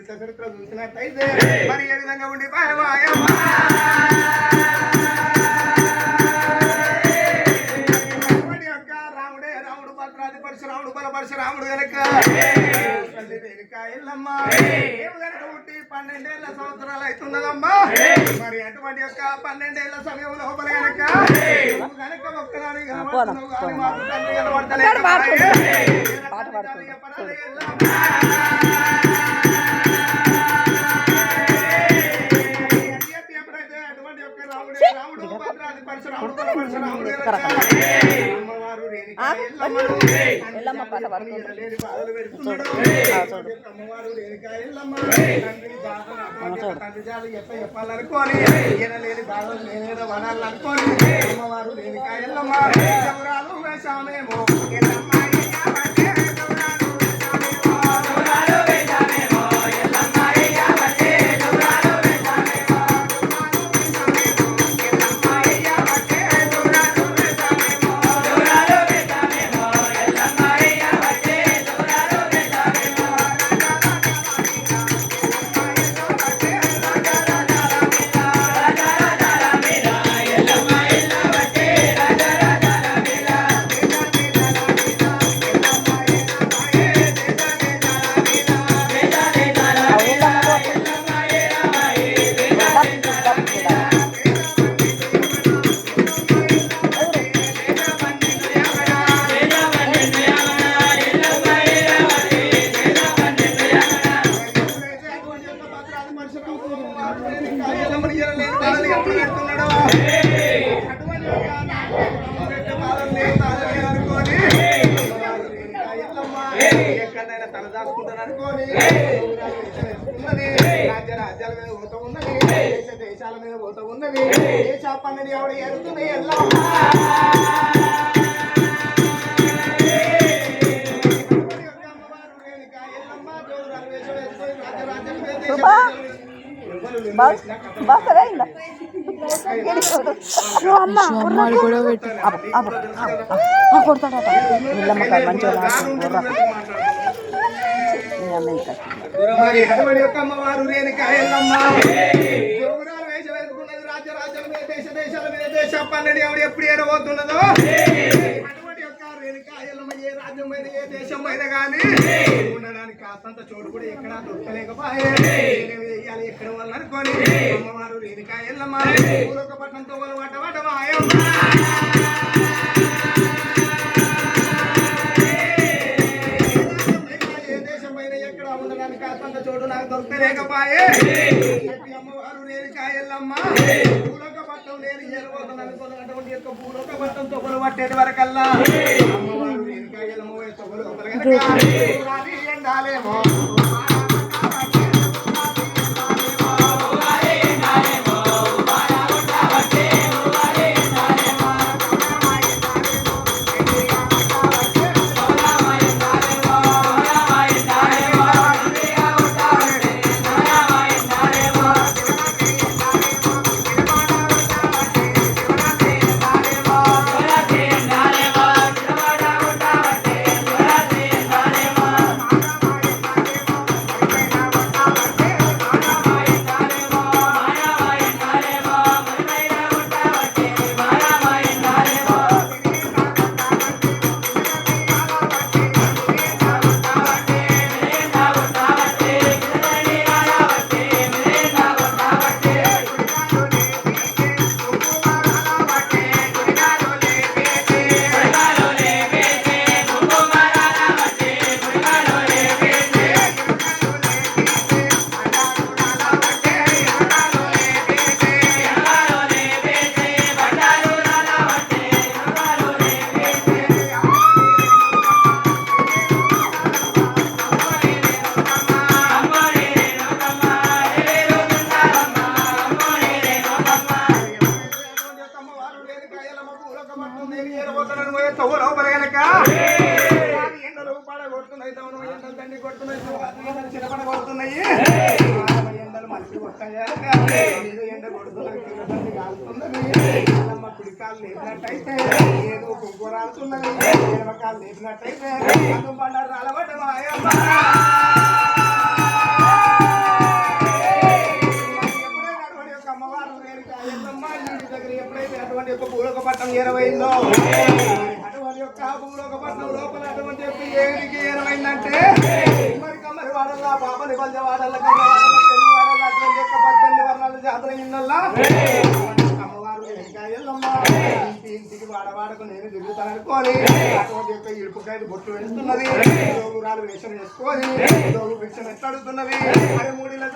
చరిత్ర చూసినట్టయితే మరి ఏ విధంగా ఉండి రాముడే రాముడు భద్రాది పరశురాముడు బలపరశురాముడు వెనక వెనుక ఎల్లమ్మ కనుక పుట్టి 12 ఏళ్ల సంవత్సరాలు అవుతున్నదమ్మా. మరి అటువంటి యొక్క 12 ఏళ్ల సమయం లోపల కనుక కనుక ఒక్కదాని కనబడుతున్నావు కానీ మాకు తండ్రి కనబడతలేదు. ఎల్లమ్మ పాట పాడుతుంది. చెప్పాలనుకోని లేని బాధలు నేనేదో వనాలనుకోని అమ్మవారు రేణుకా ఎల్లమ్మ ఎవరాలు వేశామేమో ఎక్కడైనా తలదాచుకుంటాను అనుకోని రాజ్యాల మీద పోతూ ఉన్నది, దేశాల మీద పోతూ ఉన్నది. ఏ చేపన్నది ఎవడ ఎరుగుతుంది అమ్మాయి కూడా కొడతాడట మంచిగా అమ్మవారు రేణుకా ఎల్లమ్మ వేషం వేసుకున్నది. రాజ్యాల మీద దేశాల మీద దేశ పన్నెండు ఎవడు ఎప్పుడు ఏడబోతున్నదో అటువంటి యొక్క రేణుకా ఎల్లమ్మ ఏ రాజ్యం మీద ఏ దేశం మీద కానీ ఉండడానికి కాస్తంత చోటు కూడా ఎక్కడా దొరకలేకపోయాలి. ఎక్కడ వల్ల అనుకోని అమ్మవారు రేణుకా ఎల్లమ్మ ఊరొక పట్టణంతో వట వట మాయమ్మ చోటు నాకు దొరకలేకపోయే అమ్మవారు రేణుకా ఎల్లమ్మ భూలోక పట్టం నేను చేరబోతాను అనుకోను. అటువంటి యొక్క భూలోక పట్టం తొగలు పట్టేటి వరకల్లా అమ్మవారు రేణుకా ఎల్లమ్మ తొగలు ఎండాలేమో కొడుతున్నాయి చిన్నపడ కొడుతున్నాయి ఎండలు మనిషి కొట్టాయా ఏదో ఎండ కొడుతున్నది కింద కాలుతున్నది అమ్మ కుడికాలు లేపినట్టయితే ఏదో కుంకుమ రాలుతున్నది ఎడమకాలు లేపినట్టయితే అన్నం బండారు రాలబడ్డమా అమ్మవారు ఇంటి దగ్గర ఎప్పుడైతే అటువంటి యొక్క భూలోక పట్టణం ఏరవైందో అటువంటి యొక్క భూలోక పట్టణం లోపల అటువంటి యొక్క ఏడికి ఏరవైందంటే మరి కమ్మరి వాడల్లా బాబని కొంచెం వాడల్లా తెలుగు వాడల్లా అటువంటి యొక్క 18 వర్ణాల జాతర ఇన్నల్లా అమ్మవారు ఎల్లమ్మ ఇంటికి వాడవాడకు నేను తిరుగుతాననుకోని అటువంటి యొక్క ఇడుపుకాయలు బొట్టు వేస్తున్నది జోగురాలు వేషం వేసుకొని జోగు భిక్షం ఎట్లాడుతున్నది మరి మూడిల